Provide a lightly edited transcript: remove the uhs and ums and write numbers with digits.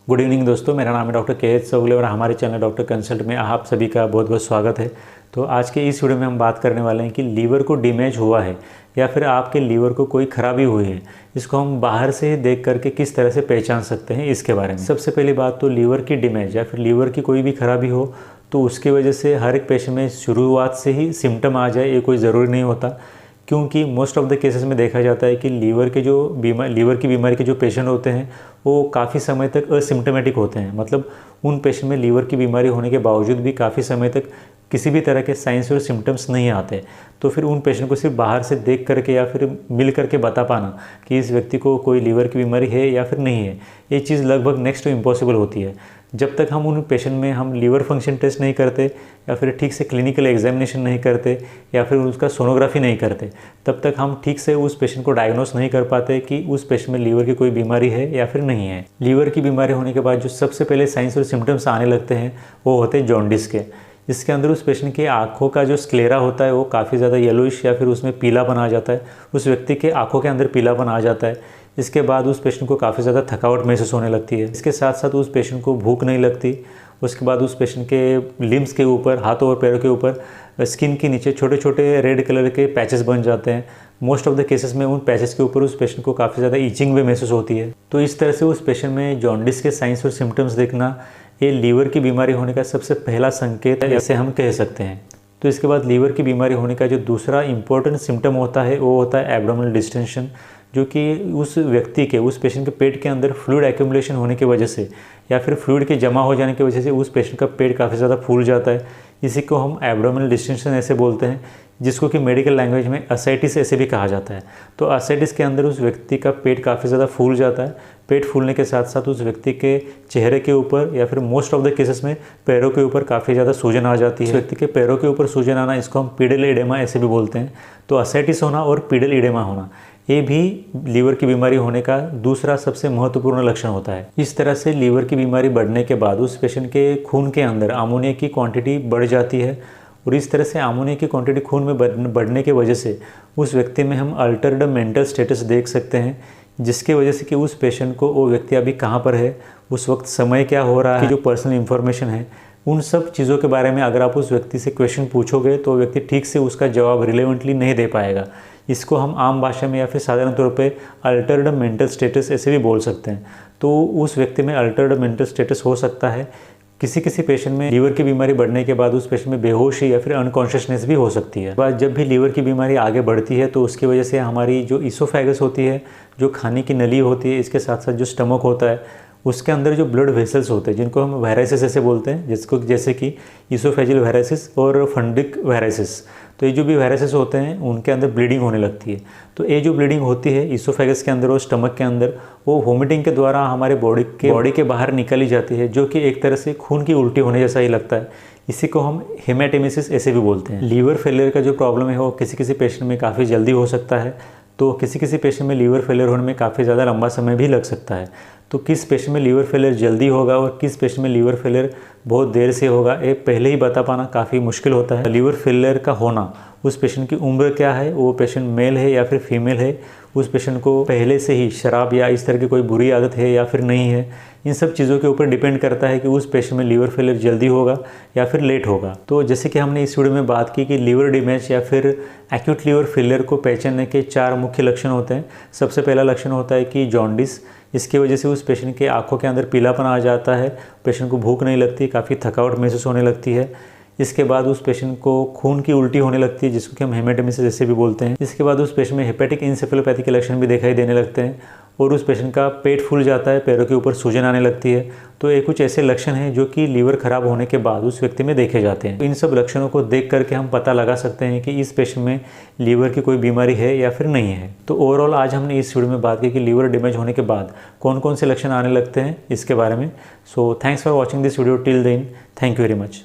Good evening दोस्तों, मेरा नाम है डॉक्टर के.एच. चौगले और हमारे चैनल डॉक्टर कंसल्ट में आप सभी का बहुत बहुत स्वागत है। तो आज के इस वीडियो में हम बात करने वाले हैं कि लीवर को डैमेज हुआ है या फिर आपके लीवर को कोई खराबी हुई है, इसको हम बाहर से देख करके किस तरह से पहचान सकते हैं इसके बारे में। सबसे पहली बात तो लीवर की डैमेज या फिर लीवर की कोई भी खराबी हो तो उसकी वजह से हर एक पेशेंट में शुरुआत से ही सिम्टम आ जाए ये कोई ज़रूरी नहीं होता, क्योंकि मोस्ट ऑफ द केसेस में देखा जाता है कि लीवर की बीमारी के जो पेशेंट होते हैं वो काफ़ी समय तक असिम्टोमेटिक होते हैं। मतलब उन पेशेंट में लीवर की बीमारी होने के बावजूद भी काफ़ी समय तक किसी भी तरह के साइंस और सिम्टम्स नहीं आते। तो फिर उन पेशेंट को सिर्फ बाहर से देख करके या फिर मिल करके बता पाना कि इस व्यक्ति को कोई लीवर की बीमारी है या फिर नहीं है, ये चीज़ लगभग नेक्स्ट टू इम्पॉसिबल होती है। जब तक हम उन पेशेंट में हम लीवर फंक्शन टेस्ट नहीं करते या फिर ठीक से क्लिनिकल एग्जामिनेशन नहीं करते या फिर उसका सोनोग्राफी नहीं करते, तब तक हम ठीक से उस पेशेंट को डायग्नोस नहीं कर पाते कि उस पेशेंट में लीवर की कोई बीमारी है या फिर नहीं है। लीवर की बीमारी होने के बाद जो सबसे पहले साइंस और सिम्टम्स आने लगते हैं वो होते हैं जॉन्डिस के। इसके अंदर उस पेशेंट की आँखों का जो स्क्लेरा होता है वो काफ़ी ज़्यादा येलोइश या फिर उसमें पीलापन आ जाता है, उस व्यक्ति के आँखों के अंदर पीलापन आ जाता है। इसके बाद उस पेशेंट को काफ़ी ज़्यादा थकावट महसूस होने लगती है। इसके साथ साथ उस पेशेंट को भूख नहीं लगती। उसके बाद उस पेशेंट के लिम्स के ऊपर, हाथों और पैरों के ऊपर, स्किन के नीचे छोटे छोटे रेड कलर के पैचेस बन जाते हैं। मोस्ट ऑफ द केसेस में उन पैचेस के ऊपर उस पेशेंट को काफ़ी ज़्यादा ईचिंग भी महसूस होती है। तो इस तरह से उस पेशेंट में जॉन्डिस के साइंस और सिम्टम्स देखना ये लीवर की बीमारी होने का सबसे पहला संकेत है, ऐसे हम कह सकते हैं। तो इसके बाद लीवर की बीमारी होने का जो दूसरा इंपॉर्टेंट सिम्टम होता है वो होता है एब्डोमिनल डिस्टेंशन, जो कि उस व्यक्ति के, उस पेशेंट के पेट के अंदर फ्लूइड एक्यूमुलेशन होने की वजह से या फिर फ्लूइड के जमा हो जाने की वजह से उस पेशेंट का पेट काफ़ी ज़्यादा फूल जाता है। इसी को हम एब्डोमिनल डिस्टेंशन ऐसे बोलते हैं, जिसको कि मेडिकल लैंग्वेज में असाइटिस ऐसे भी कहा जाता है। तो असाइटिस के अंदर उस व्यक्ति का पेट काफ़ी ज़्यादा फूल जाता है। पेट फूलने के साथ साथ उस व्यक्ति के चेहरे के ऊपर या फिर मोस्ट ऑफ द केसेस में पैरों के ऊपर काफ़ी ज़्यादा सूजन आ जाती है। उस व्यक्ति के पैरों के ऊपर सूजन आना, इसको हम पीडल एडेमा ऐसे भी बोलते हैं। तो असाइटिस होना और पीडल एडेमा होना ये भी लीवर की बीमारी होने का दूसरा सबसे महत्वपूर्ण लक्षण होता है। इस तरह से लीवर की बीमारी बढ़ने के बाद उस पेशेंट के खून के अंदर अमोनिया की क्वांटिटी बढ़ जाती है और इस तरह से अमोनिया की क्वांटिटी खून में बढ़ने की वजह से उस व्यक्ति में हम अल्टर्ड मेंटल स्टेटस देख सकते हैं, जिसकी वजह से कि उस पेशेंट को वो व्यक्ति अभी कहाँ पर है, उस वक्त समय क्या हो रहा है, जो पर्सनल इन्फॉर्मेशन है, उन सब चीज़ों के बारे में अगर आप उस व्यक्ति से क्वेश्चन पूछोगे तो व्यक्ति ठीक से उसका जवाब रिलेवेंटली नहीं दे पाएगा। इसको हम आम भाषा में या फिर साधारण तौर पे अल्टर्ड मेंटल स्टेटस ऐसे भी बोल सकते हैं। तो उस व्यक्ति में अल्टर्ड मेंटल स्टेटस हो सकता है। किसी पेशेंट में लीवर की बीमारी बढ़ने के बाद उस पेशेंट में बेहोशी या फिर अनकॉन्शियसनेस भी हो सकती है। बाद जब भी लीवर की बीमारी आगे बढ़ती है तो उसकी वजह से हमारी जो ईसोफेगस होती है, जो खाने की नली होती है, इसके साथ साथ जो स्टमक होता है उसके अंदर जो ब्लड वेसल्स होते हैं, जिनको हम वेराइसिस ऐसे बोलते हैं, जैसे कि ईसोफेजियल वेराइसिस और फंडिक वेराइसिस। तो ये जो भी वेराइसिस होते हैं उनके अंदर ब्लीडिंग होने लगती है। तो ये जो ब्लीडिंग होती है ईसोफेगस के अंदर और स्टमक के अंदर, वो वोमिटिंग के द्वारा हमारे बॉडी के बाहर निकाली जाती है, जो कि एक तरह से खून की उल्टी होने जैसा ही लगता है। इसी को हम हेमेटेमेसिस ऐसे भी बोलते हैं। लीवर फेलियर का जो प्रॉब्लम है वो किसी पेशेंट में काफ़ी जल्दी हो सकता है, तो किसी पेशेंट में लीवर फेलियर होने में काफ़ी ज़्यादा लंबा समय भी लग सकता है। तो किस पेशेंट में लीवर फेलियर जल्दी होगा और किस पेशेंट में लीवर फेलियर बहुत देर से होगा, ये पहले ही बता पाना काफ़ी मुश्किल होता है। लीवर फेलियर का होना, उस पेशेंट की उम्र क्या है, वो पेशेंट मेल है या फिर फीमेल है, उस पेशेंट को पहले से ही शराब या इस तरह की कोई बुरी आदत है या फिर नहीं है, इन सब चीज़ों के ऊपर डिपेंड करता है कि उस पेशेंट में लीवर फेलियर जल्दी होगा या फिर लेट होगा। तो जैसे कि हमने इस वीडियो में बात की कि लीवर डैमेज या फिर एक्यूट लीवर फेलियर को पहचानने के 4 मुख्य लक्षण होते हैं। सबसे पहला लक्षण होता है कि जॉन्डिस, इसकी वजह से उस पेशेंट के आँखों के अंदर पीलापन आ जाता है, पेशेंट को भूख नहीं लगती, काफ़ी थकावट महसूस होने लगती है। इसके बाद उस पेशेंट को खून की उल्टी होने लगती है, जिसको कि हम हेमेटेमेसिस जैसे भी बोलते हैं। इसके बाद उस पेशेंट में हेपेटिक इंसेफेलोपैथी के लक्षण भी दिखाई देने लगते हैं और उस पेशेंट का पेट फूल जाता है, पैरों के ऊपर सूजन आने लगती है। तो ये कुछ ऐसे लक्षण हैं जो कि लीवर खराब होने के बाद उस व्यक्ति में देखे जाते हैं। इन सब लक्षणों को देख करके हम पता लगा सकते हैं कि इस पेशेंट में लीवर की कोई बीमारी है या फिर नहीं है। तो ओवरऑल आज हमने इस वीडियो में बात की कि लीवर डैमेज होने के बाद कौन कौन से लक्षण आने लगते हैं इसके बारे में। So thanks for watching this video till then. Thank you very much.